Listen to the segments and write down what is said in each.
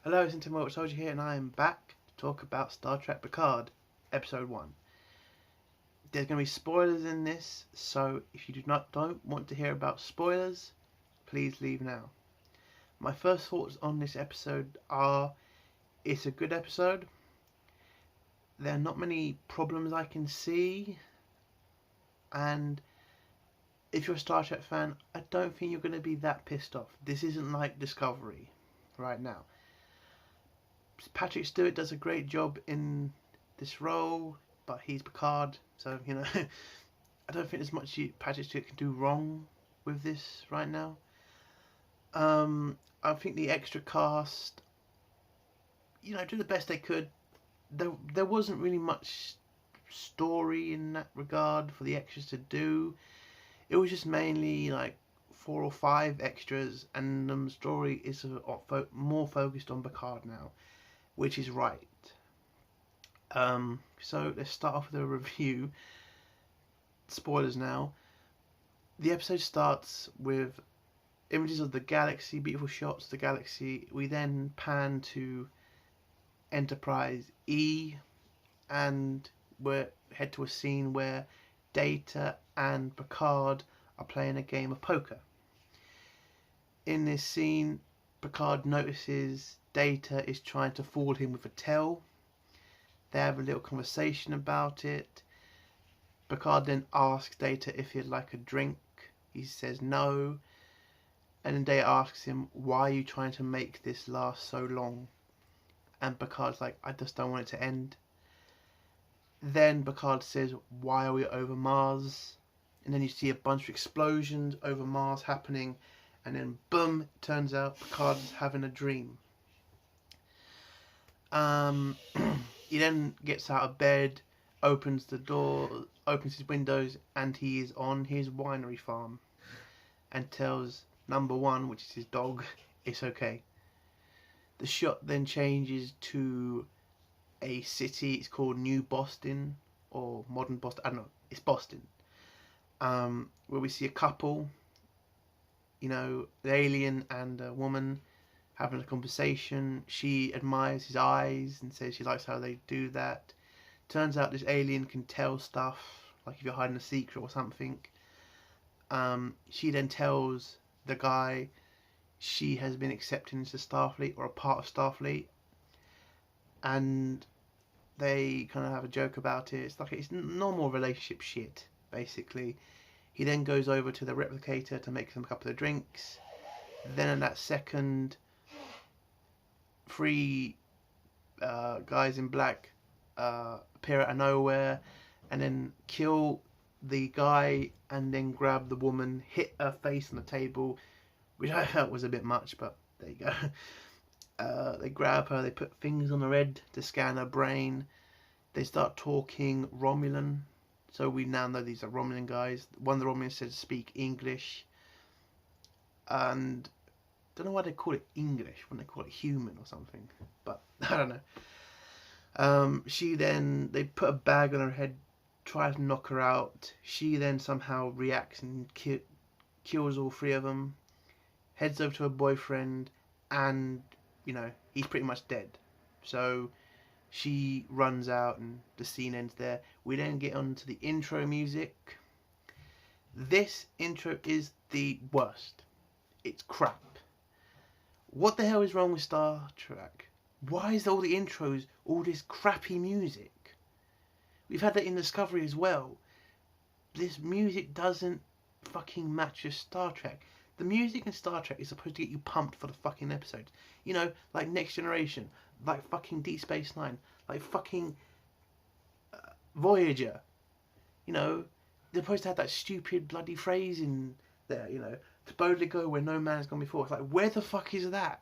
Hello, it's Tim Soldier here, and I am back to talk about Star Trek Picard, Episode 1. There's going to be spoilers in this, so if you don't want to hear about spoilers, please leave now. My first thoughts on this episode are, it's a good episode. There are not many problems I can see, and if you're a Star Trek fan, I don't think you're going to be that pissed off. This isn't like Discovery right now. Patrick Stewart does a great job in this role, but he's Picard, so I don't think there's much Patrick Stewart can do wrong with this right now. I think the extra cast, do the best they could. There wasn't really much story in that regard for the extras to do. It was just mainly like 4 or 5 extras, and the story is more focused on Picard now, which is right. So let's start off with a review. Spoilers now. The episode starts with images of the galaxy, beautiful shots of the galaxy. We then pan to Enterprise E, and we head to a scene where Data and Picard are playing a game of poker. In this scene, Picard notices Data is trying to fool him with a tell. They have a little conversation about it. Picard then asks Data if he'd like a drink. He says no. And then Data asks him, why are you trying to make this last so long? And Picard's like, I just don't want it to end. Then Picard says, why are we over Mars? And then you see a bunch of explosions over Mars happening. And then boom, it turns out Picard's having a dream. He then gets out of bed, opens the door, opens his windows, and he is on his winery farm, and tells number 1, which is his dog, it's okay. The shot then changes to a city. It's called New Boston, or Modern Boston, I don't know, it's Boston, where we see a couple, the alien and a woman having a conversation. She admires his eyes and says she likes how they do that. Turns out this alien can tell stuff, like if you're hiding a secret or something. She then tells the guy she has been accepted into Starfleet, or a part of Starfleet, and they kind of have a joke about it. It's normal relationship shit, basically. He then goes over to the replicator to make them a couple of drinks. Then in that second, 3 guys in black appear out of nowhere and then kill the guy and then grab the woman, hit her face on the table, which I felt was a bit much, but there you go. They grab her, they put things on her head to scan her brain. They start talking Romulan, so we now know these are Romulan guys. One of the Romulans says speak English, and don't know why they call it English when they call it human or something, but I don't know. They put a bag on her head, try to knock her out. She then somehow reacts and kills all 3 of them, heads over to her boyfriend, and he's pretty much dead. So she runs out and the scene ends there. We then get on to the intro music. This intro is the worst. It's crap. What the hell is wrong with Star Trek? Why is all the intros all this crappy music? We've had that in Discovery as well. This music doesn't fucking match your Star Trek. The music in Star Trek is supposed to get you pumped for the fucking episodes. Like Next Generation, like fucking Deep Space Nine, like fucking Voyager. They're supposed to have that stupid bloody phrase in there, to boldly go where no man has gone before. It's like, where the fuck is that?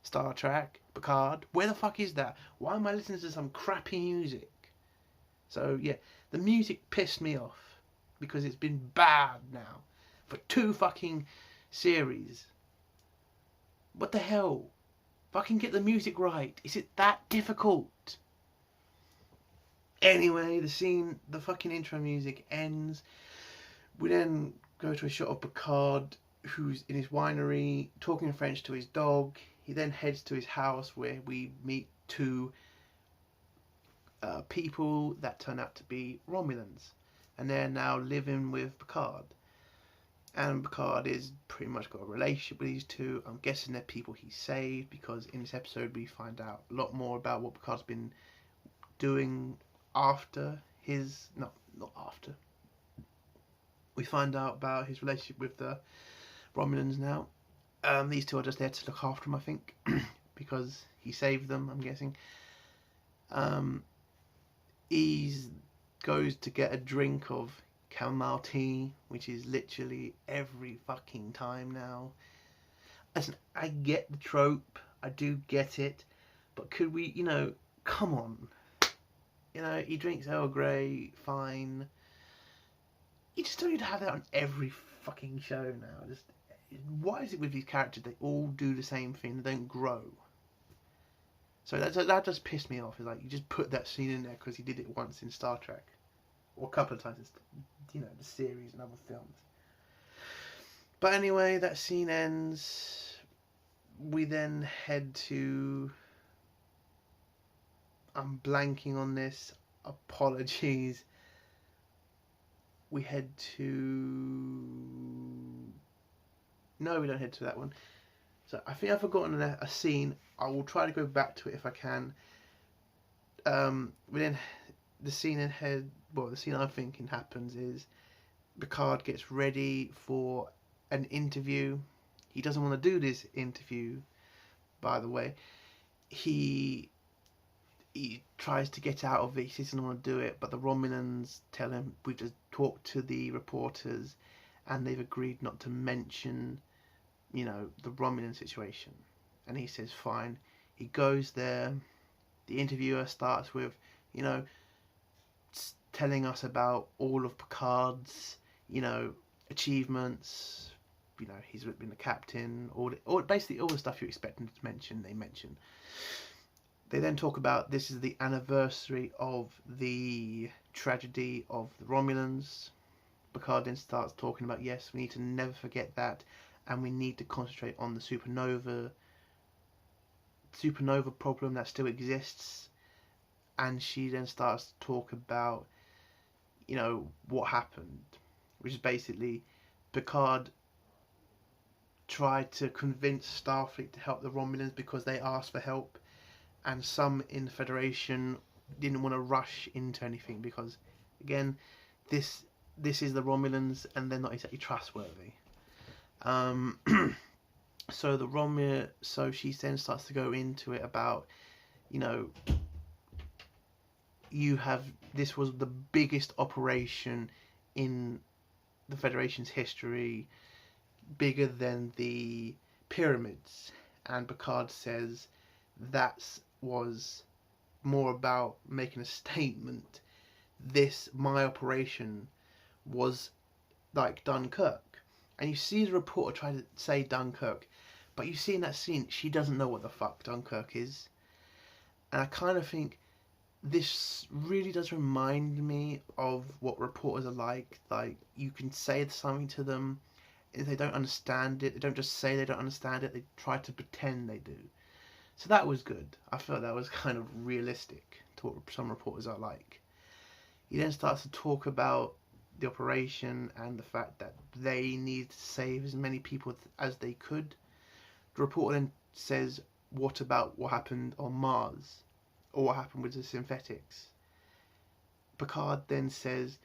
Star Trek, Picard, where the fuck is that? Why am I listening to some crappy music? So yeah, the music pissed me off because it's been bad now for 2 fucking series. What the hell? Fucking get the music right. Is it that difficult? Anyway, the fucking intro music ends. We then go to a shot of Picard, who's in his winery, talking French to his dog. he then heads to his house where we meet two people that turn out to be Romulans, and they're now living with Picard. And Picard is pretty much got a relationship with these two. I'm guessing they're people he saved, because in this episode we find out a lot more about what Picard's been doing after his... No, not after. We find out about his relationship with the Romulans now. These two are just there to look after him, I think, because he saved them, I'm guessing. He goes to get a drink of chamomile tea, which is literally every fucking time now. Listen, I get the trope, I do get it, but could we, come on. He drinks Earl Grey, fine. You just don't need to have that on every fucking show now. Why is it with these characters they all do the same thing, they don't grow? So that just pissed me off. It's like, you just put that scene in there because he did it once in Star Trek, or a couple of times in the series and other films. But anyway, that scene ends. We then head to... I'm blanking on this. Apologies. We head to... No, we don't head to that one. So I think I've forgotten a scene. I will try to go back to it if I can. Then the scene ahead, the scene I'm thinking happens is Picard gets ready for an interview. He doesn't want to do this interview, by the way. He tries to get out of it. He doesn't want to do it, but the Romulans tell him, we've just talked to the reporters and they've agreed not to mention the Romulan situation. And he says fine. He goes there. The interviewer starts with telling us about all of Picard's achievements. He's been the captain, basically all the stuff you expect him to mention, they mention. They then talk about this is the anniversary of the tragedy of the Romulans. Picard then starts talking about, yes, we need to never forget that, and we need to concentrate on the supernova problem that still exists. And she then starts to talk about what happened, which is basically Picard tried to convince Starfleet to help the Romulans because they asked for help, and some in the Federation didn't want to rush into anything because, again, this is the Romulans and they're not exactly trustworthy. So she then starts to go into it about, this was the biggest operation in the Federation's history, bigger than the pyramids. And Picard says that was more about making a statement. My operation was like Dunkirk. And you see the reporter try to say Dunkirk, but you see in that scene, she doesn't know what the fuck Dunkirk is. And I kind of think this really does remind me of what reporters are like. Like, you can say something to them, if they don't understand it, they don't just say they don't understand it, they try to pretend they do. So that was good. I felt that was kind of realistic to what some reporters are like. He then starts to talk about the operation and the fact that they need to save as many people as they could. The reporter then says, what about what happened on Mars? Or what happened with the synthetics? Picard then says,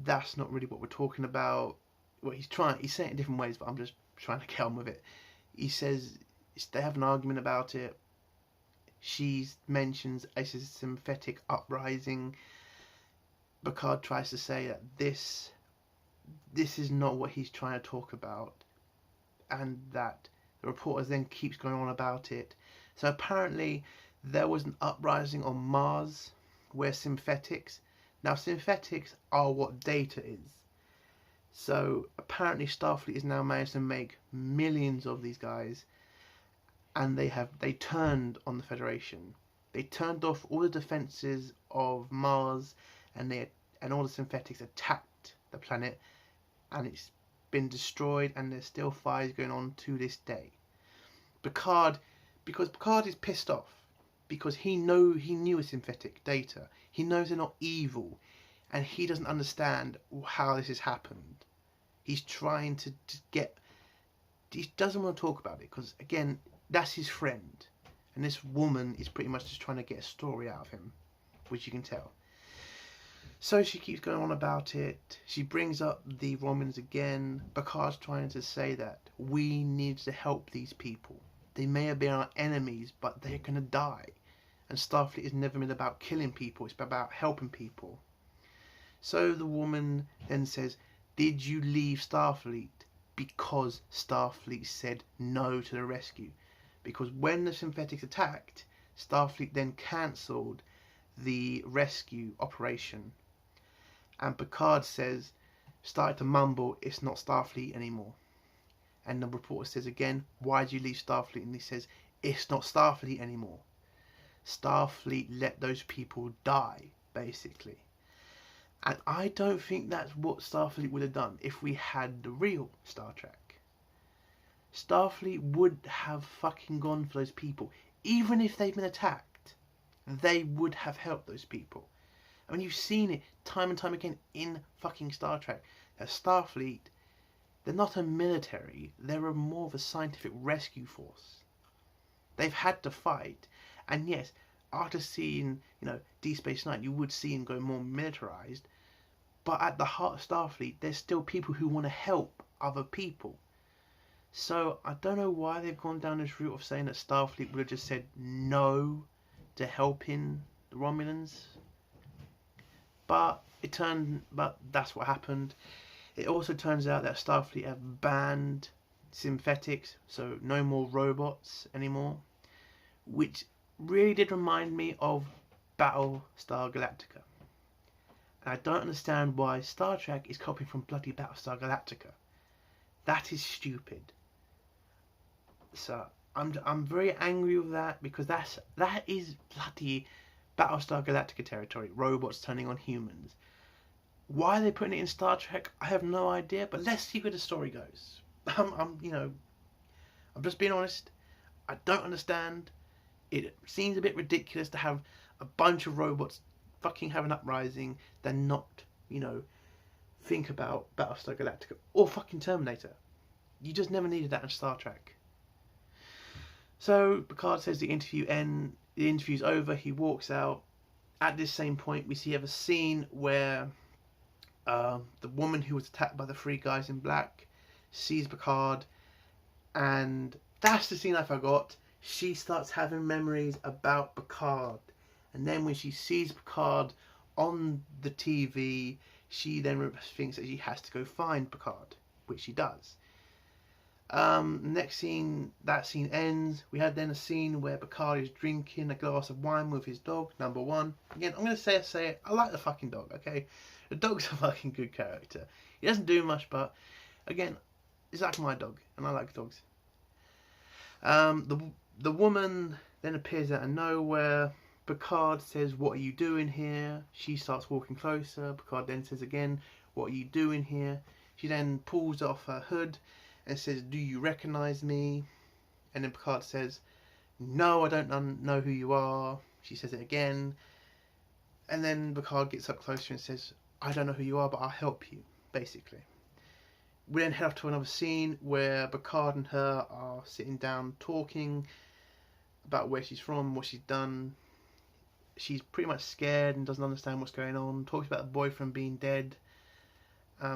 that's not really what we're talking about. Well, he's saying it in different ways, but I'm just trying to get on with it. He says they have an argument about it. She mentions a synthetic uprising. Picard tries to say that this is not what he's trying to talk about, and that the reporter then keeps going on about it. So apparently there was an uprising on Mars where synthetics... Now synthetics are what data is. So apparently Starfleet has now managed to make millions of these guys, and they turned on the Federation. They turned off all the defenses of Mars, and all the synthetics attacked the planet, and it's been destroyed, and there's still fires going on to this day. Picard, because Picard is pissed off because he knew it's synthetic data. He knows they're not evil, and he doesn't understand how this has happened. He's trying to get. He doesn't want to talk about it because again, that's his friend, and this woman is pretty much just trying to get a story out of him, which you can tell. So she keeps going on about it. She brings up the Romulans again. Picard's trying to say that we need to help these people. They may have been our enemies, but they're going to die. And Starfleet has never been about killing people. It's about helping people. So the woman then says, did you leave Starfleet because Starfleet said no to the rescue? Because when the synthetics attacked, Starfleet then cancelled the rescue operation. And Picard started to mumble, it's not Starfleet anymore. And the reporter says again, why did you leave Starfleet? And he says, it's not Starfleet anymore. Starfleet let those people die, basically. And I don't think that's what Starfleet would have done if we had the real Star Trek. Starfleet would have fucking gone for those people. Even if they've been attacked, they would have helped those people. I mean, you've seen it time and time again in fucking Star Trek. That Starfleet, they're not a military. They're more of a scientific rescue force. They've had to fight. And yes, after seeing, Deep Space Nine, you would see them go more militarized. But at the heart of Starfleet, there's still people who want to help other people. So I don't know why they've gone down this route of saying that Starfleet would have just said no to helping the Romulans. But that's what happened. It also turns out that Starfleet have banned synthetics, so no more robots anymore, which really did remind me of Battlestar Galactica. And I don't understand why Star Trek is copying from bloody Battlestar Galactica. That is stupid. So I'm very angry with that because that is bloody Battlestar Galactica territory. Robots turning on humans. Why are they putting it in Star Trek? I have no idea. But let's see where the story goes. I'm just being honest. I don't understand. It seems a bit ridiculous to have a bunch of robots fucking have an uprising, then not, think about Battlestar Galactica or fucking Terminator. You just never needed that in Star Trek. So Picard says the interview's over. He walks out. At this same point, we have a scene where the woman who was attacked by the three guys in black sees Picard, and that's the scene I forgot. She starts having memories about Picard, and then when she sees Picard on the TV, she then thinks that she has to go find Picard, which she does. Next scene, that scene ends. We had then a scene where Picard is drinking a glass of wine with his dog, number one. Again, I'm going to say it, I like the fucking dog, okay? The dog's a fucking good character. He doesn't do much, but again, it's like my dog, and I like dogs. The woman then appears out of nowhere. Picard says, what are you doing here? She starts walking closer. Picard then says again, what are you doing here? She then pulls off her hood and says, do you recognize me? And then Picard says, no, I don't know who you are. She says it again. And then Picard gets up closer and says, I don't know who you are, but I'll help you, basically. We then head off to another scene where Picard and her are sitting down talking about where she's from, what she's done. She's pretty much scared and doesn't understand what's going on. Talks about the boyfriend being dead.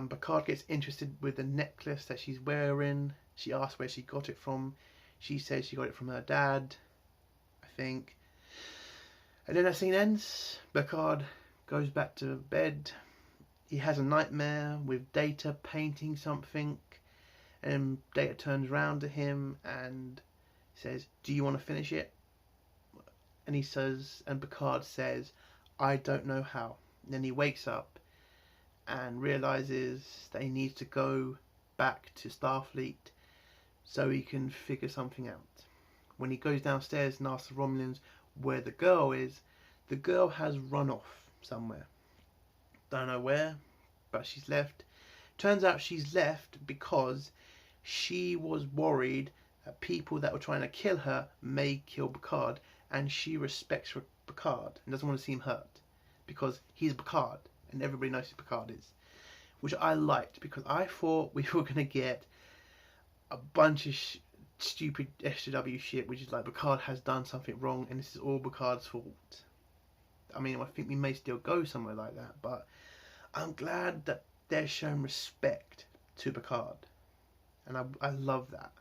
Picard gets interested with the necklace that she's wearing. She asks where she got it from. She says she got it from her dad, I think. And then that scene ends. Picard goes back to bed. He has a nightmare with Data painting something. And Data turns around to him and says, do you want to finish it? And he says, and Picard says, I don't know how. And then he wakes up and realizes that he needs to go back to Starfleet so he can figure something out. When he goes downstairs and asks the Romulans where the girl is, the girl has run off somewhere. Don't know where, but she's left. Turns out she's left because she was worried people that were trying to kill her may kill Picard, and she respects Picard and doesn't want to see him hurt because he's Picard and everybody knows who Picard is, which I liked because I thought we were going to get a bunch of stupid SJW shit, which is like Picard has done something wrong and this is all Picard's fault. I mean, I think we may still go somewhere like that, but I'm glad that they're showing respect to Picard, and I love that.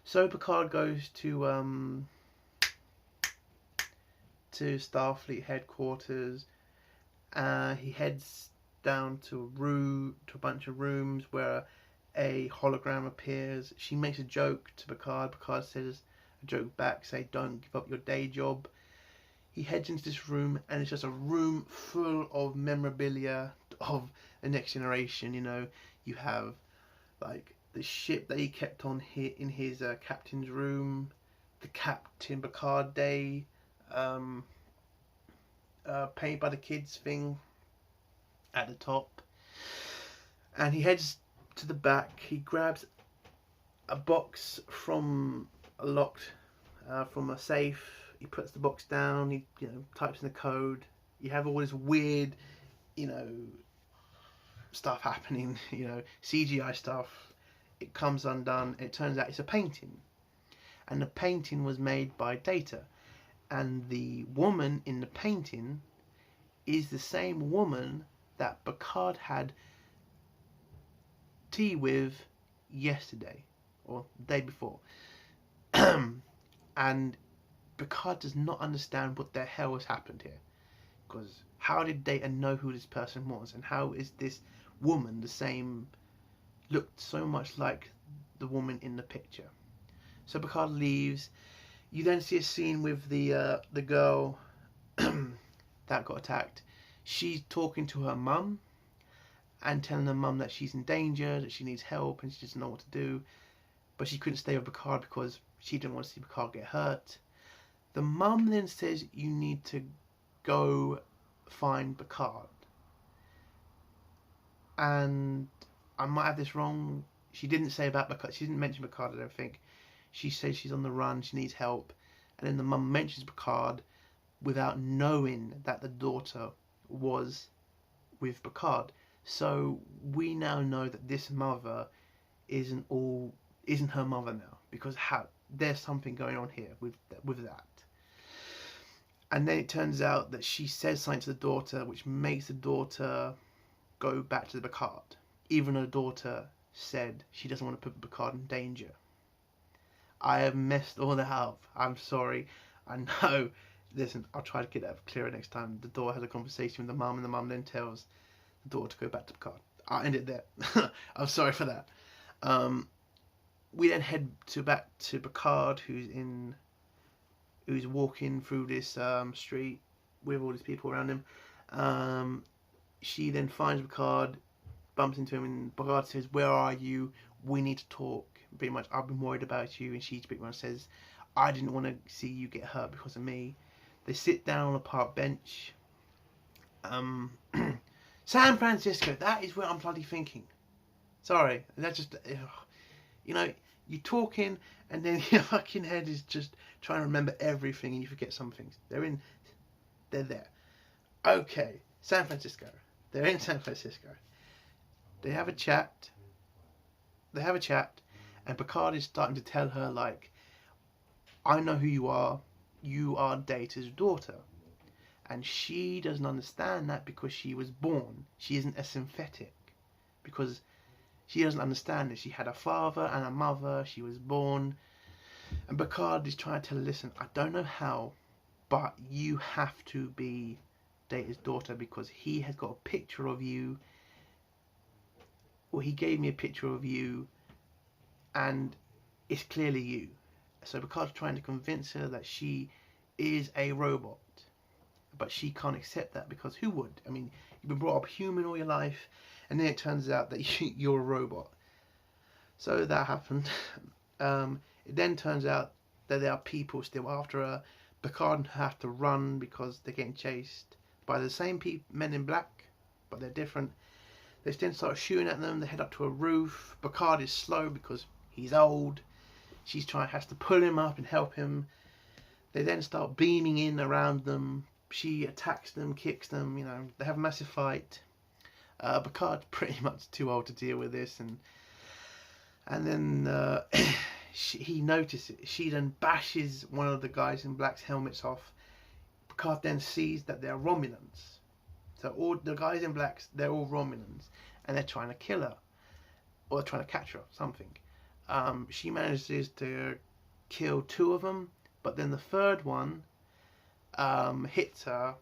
So Picard goes to Starfleet headquarters. He heads down to a bunch of rooms where a hologram appears. She makes a joke to Picard. Picard says a joke back, say, "Don't give up your day job." He heads into this room, and it's just a room full of memorabilia of the Next Generation. You know, you have like the ship that he kept on in his captain's room, the Captain Picard Day, painted by the kids thing at the top. And he heads to the back. He grabs a box from from a safe. He puts the box down. He types in the code. You have all this weird, stuff happening. CGI stuff. It comes undone. It turns out it's a painting, and the painting was made by Data, and the woman in the painting is the same woman that Picard had tea with yesterday or the day before. And Picard does not understand what the hell has happened here, because how did Data know who this person was, and how is this woman the same, looked so much like the woman in the picture? So Picard leaves. You then see a scene with the girl that got attacked. She's talking to her mum and telling her mum that she's in danger, that she needs help, and she doesn't know what to do. But she couldn't stay with Picard because she didn't want to see Picard get hurt. The mum then says, "You need to go find Picard." And I might have this wrong. She didn't say about Picard. She didn't mention Picard, I don't think. She says she's on the run, she needs help. And then the mum mentions Picard without knowing that the daughter was with Picard. So we now know that this mother isn't her mother now, because there's something going on here with that. And then it turns out that she says something to the daughter, which makes the daughter go back to the Picard, even though the daughter said she doesn't want to put Picard in danger. I have messed all that up. I'm sorry. I know. Listen, I'll try to get that clearer next time. The daughter has a conversation with the mum, and the mum then tells the daughter to go back to Picard. I'll end it there. I'm sorry for that. We then head back to Picard, who's walking through this street with all these people around him. She then finds Picard, bumps into him, and Picard says, "Where are you? We need to talk. Pretty much, I've been worried about you." And she pretty much says, "I didn't want to see you get hurt because of me." They sit down on a park bench. San Francisco, that is where I'm bloody thinking. Sorry, that's just, you're talking and then your fucking head is just trying to remember everything and you forget some things. They're there. Okay, San Francisco. They're in San Francisco. They have a chat. And Picard is starting to tell her, like, "I know who you are. You are Data's daughter." And she doesn't understand that because she was born. She isn't a synthetic. Because she doesn't understand it. She had a father and a mother. She was born. And Picard is trying to tell her, "Listen, I don't know how, but you have to be Data's daughter because he has got a picture of you. Or he gave me a picture of you. And it's clearly you." So Picard's trying to convince her that she is a robot. But she can't accept that because who would? I mean, you've been brought up human all your life, and then it turns out that you're a robot. So that happened. It then turns out that there are people still after her. Picard have to run because they're getting chased by the same men in black, but they're different. They then start shooting at them. They head up to a roof. Picard is slow because he's old. has to pull him up and help him. They then start beaming in around them. She attacks them, kicks them. They have a massive fight. Picard's pretty much too old to deal with this, and then he notices. She then bashes one of the guys in black's helmets off. Picard then sees that they're Romulans. So all the guys in black, they're all Romulans, and they're trying to kill her, or they're trying to catch her, something. She manages to kill 2 of them, but then the third one hits her.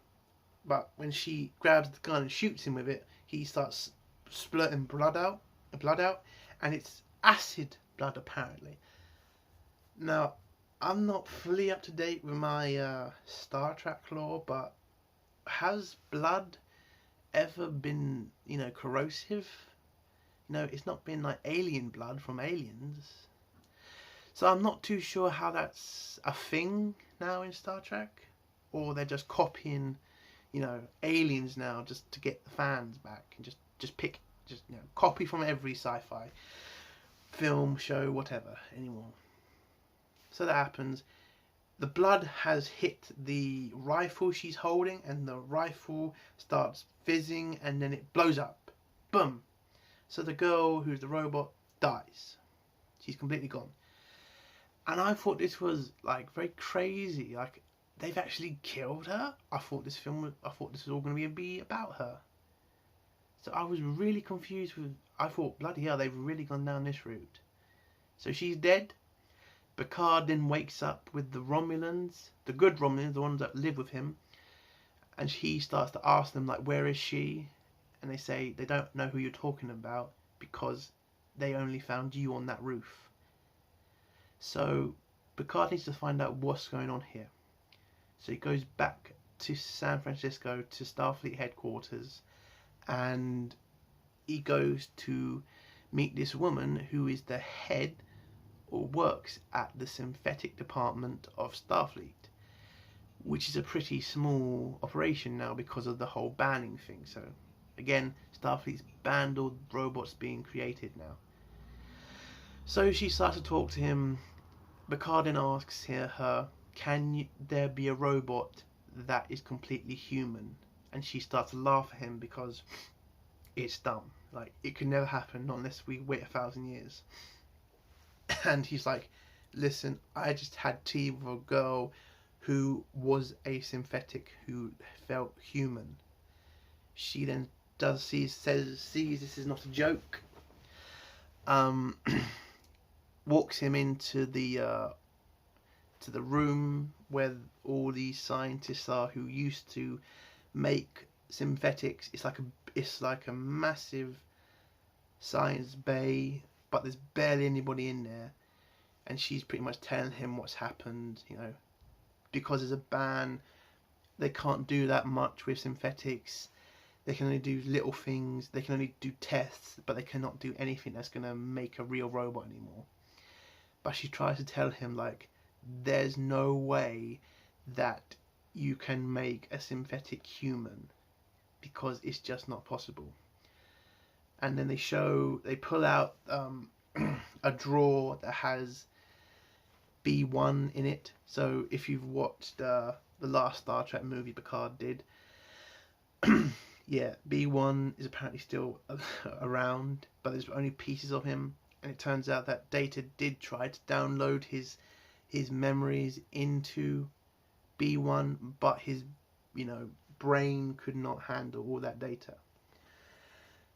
But when she grabs the gun and shoots him with it, he starts splurting blood out, and it's acid blood apparently. Now, I'm not fully up to date with my Star Trek lore, but has blood ever been, corrosive? It's not been like alien blood from aliens. So I'm not too sure how that's a thing now in Star Trek, or they're just copying, aliens now just to get the fans back and just copy from every sci-fi film, show, whatever anymore. So that happens. The blood has hit the rifle she's holding, and the rifle starts fizzing, and then it blows up. Boom. So the girl, who's the robot, dies. She's completely gone. And I thought this was very crazy. They've actually killed her. I thought this was all going to be about her. So I was really confused I thought, bloody hell, they've really gone down this route. So she's dead. Picard then wakes up with the Romulans, the good Romulans, the ones that live with him, and he starts to ask them, where is she? And they say they don't know who you're talking about because they only found you on that roof. So Picard needs to find out what's going on here. So he goes back to San Francisco, to Starfleet headquarters, and he goes to meet this woman who is the head, or works at the synthetic department of Starfleet, which is a pretty small operation now because of the whole banning thing. So again, Starfleet's banned all robots being created now. So she starts to talk to him. Picard then asks her, can there be a robot that is completely human? And she starts to laugh at him because it's dumb. It could never happen unless we wait 1,000 years. And he's like, listen, I just had tea with a girl who was a synthetic, who felt human. She then sees this is not a joke. Walks him into the room where all these scientists are who used to make synthetics. It's like a massive science bay, but there's barely anybody in there, and she's pretty much telling him what's happened. Because there's a ban, they can't do that much with synthetics. They can only do little things. They can only do tests, but they cannot do anything that's going to make a real robot anymore. But she tries to tell him, there's no way that you can make a synthetic human, because it's just not possible. And then they pull out a drawer that has B1 in it. So if you've watched the last Star Trek movie Picard did, yeah, B1 is apparently still around, but there's only pieces of him. And it turns out that Data did try to download his memories into B1, but his brain could not handle all that data.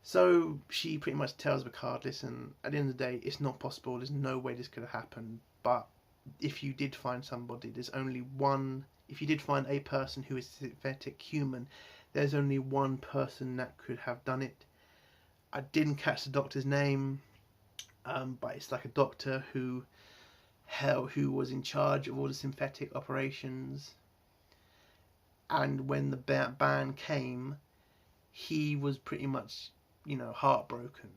So she pretty much tells Picard, listen, at the end of the day, it's not possible. There's no way this could have happened. But if you did find somebody, there's only one. If you did find a person who is a synthetic human, there's only one person that could have done it. I didn't catch the doctor's name, but it's a doctor who was in charge of all the synthetic operations. And when the ban came, he was pretty much, heartbroken,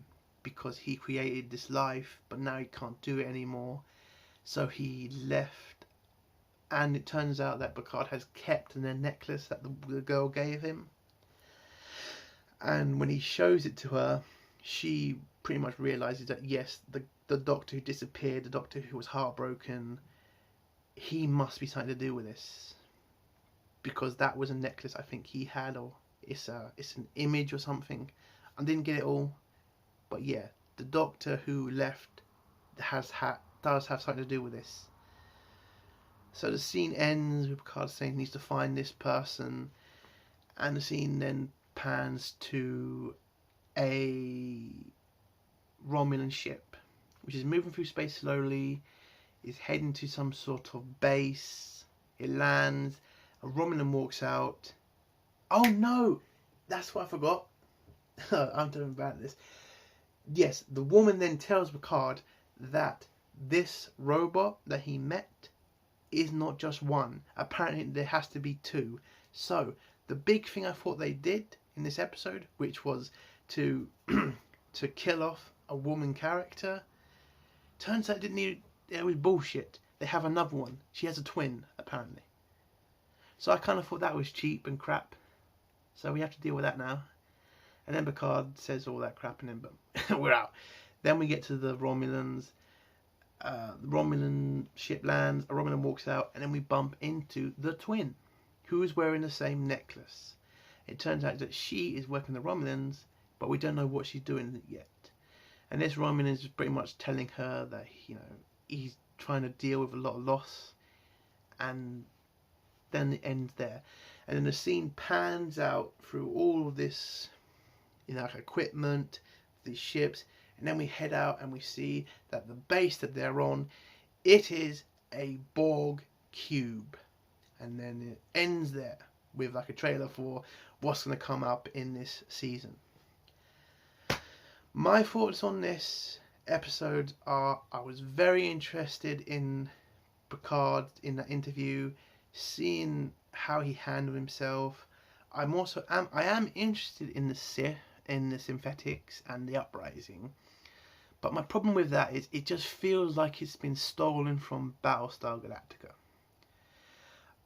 because he created this life, but now he can't do it anymore. So he left, and it turns out that Picard has kept the necklace that the girl gave him. And when he shows it to her, she pretty much realizes that yes, the Doctor who disappeared, the Doctor who was heartbroken, he must be something to do with this, because that was a necklace I think he had, or it's an image or something. I didn't get it all, but yeah, the Doctor who left does have something to do with this. So the scene ends with Picard saying he needs to find this person, and the scene then pans to a Romulan ship, which is moving through space slowly, is heading to some sort of base. It lands, a Romulan walks out. Oh no! That's what I forgot. I'm doing bad at this. Yes, the woman then tells Picard that this robot that he met is not just one. Apparently there has to be two. So the big thing I thought they did in this episode, which was to to kill off a woman character, turns out it was bullshit. They have another one. She has a twin, apparently. So I kind of thought that was cheap and crap. So we have to deal with that now. And then Picard says all that crap, and then boom, we're out. Then we get to the Romulans. The Romulan ship lands, a Romulan walks out, and then we bump into the twin, who is wearing the same necklace. It turns out that she is working the Romulans, but we don't know what she's doing yet. And this Romulan is pretty much telling her that, you know, he's trying to deal with a lot of loss, and then it ends there. And then the scene pans out through all of this, you know, like equipment, these ships, and then we head out and we see that the base that they're on, it is a Borg cube. And then it ends there with like a trailer for what's going to come up in this season. My thoughts on this episode are, I was very interested in Picard in that interview, seeing how he handled himself. I am interested in the Sith, in the synthetics and the uprising. But my problem with that is it just feels like it's been stolen from Battlestar Galactica.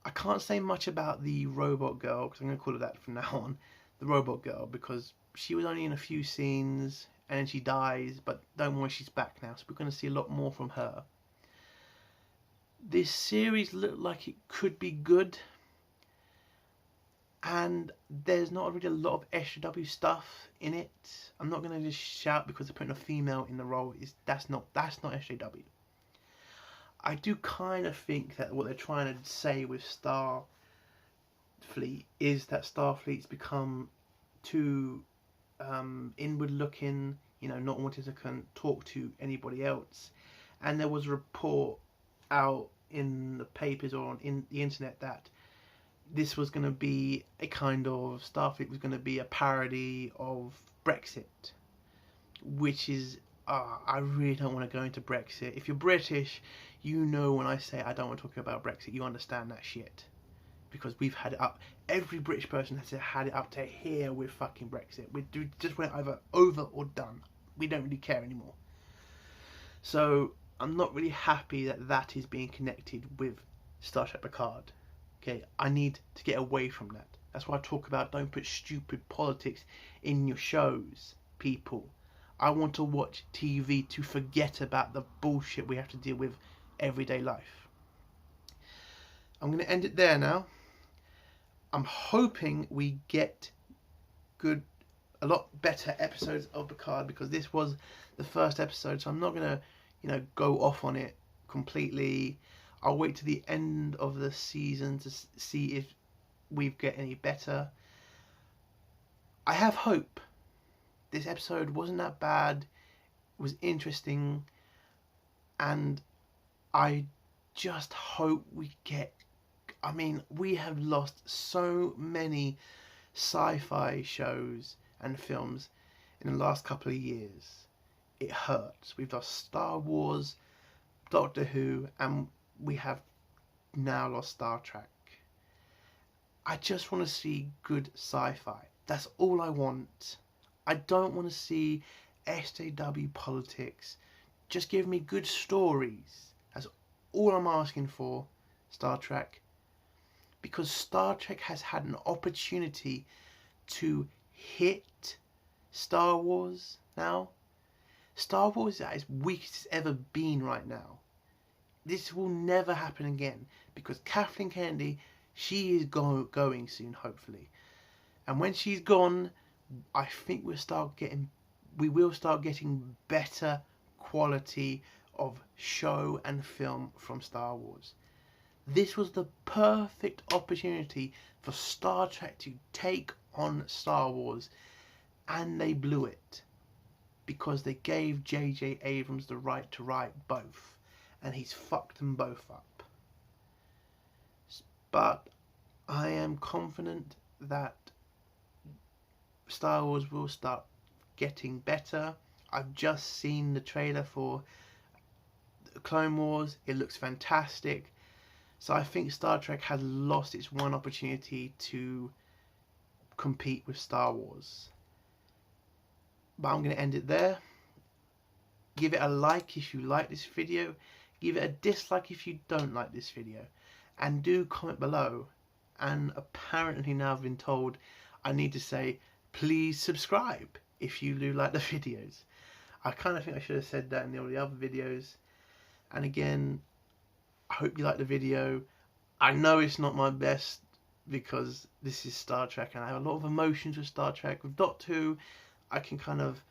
I can't say much about the robot girl, because I'm going to call it that from now on. The robot girl, because she was only in a few scenes and then she dies, but don't worry, she's back now. So we're going to see a lot more from her. This series looked like it could be good. And there's not really a lot of SJW stuff in it. I'm not going to just shout because they're putting a female in the role. That's not SJW. I do kind of think that what they're trying to say with Starfleet is that Starfleet's become too inward looking, you know, not wanting to talk to anybody else. And there was a report out in the papers or on the internet that this was going to be a kind of, Starfleet was going to be a parody of Brexit, which is, I really don't want to go into Brexit. If you're British, you know when I say I don't want to talk about Brexit, you understand that shit. Because we've had it up, every British person has had it up to here with fucking Brexit. We just went either over or done. We don't really care anymore. So I'm not really happy that that is being connected with Star Trek Picard. Okay, I need to get away from that. That's why I talk about don't put stupid politics in your shows, people. I want to watch TV to forget about the bullshit we have to deal with everyday life. I'm going to end it there now. I'm hoping we get a lot better episodes of Picard, because this was the first episode, so I'm not going to, you know, go off on it completely. I'll wait to the end of the season to see if we get any better. I have hope. This episode wasn't that bad. It was interesting. And I just hope we get... I mean, we have lost so many sci-fi shows and films in the last couple of years. It hurts. We've lost Star Wars, Doctor Who, and we have now lost Star Trek. I just want to see good sci-fi. That's all I want. I don't want to see SJW politics. Just give me good stories. That's all I'm asking for, Star Trek. Because Star Trek has had an opportunity to hit Star Wars now. Star Wars is at its weakest it's ever been right now. This will never happen again because Kathleen Kennedy, she is going soon, hopefully. And when she's gone, I think we will start getting better quality of show and film from Star Wars. This was the perfect opportunity for Star Trek to take on Star Wars, and they blew it because they gave J.J. Abrams the right to write both, and he's fucked them both up. But I am confident that Star Wars will start getting better. I've just seen the trailer for Clone Wars. It looks fantastic. So I think Star Trek has lost its one opportunity to compete with Star Wars. But I'm going to end it there. Give it a like if you like this video. Give it a dislike if you don't like this video. And do comment below. And apparently now I've been told I need to say, please subscribe if you do like the videos. I kind of think I should have said that in all the other videos. And again, I hope you like the video. I know it's not my best because this is Star Trek and I have a lot of emotions with Star Trek. With Doctor Who, I can kind of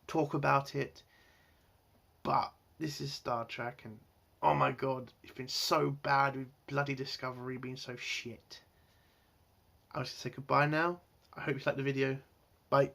talk about it. But this is Star Trek and oh my god, it's been so bad with bloody Discovery being so shit. I was going to say goodbye now. I hope you liked the video. Bye.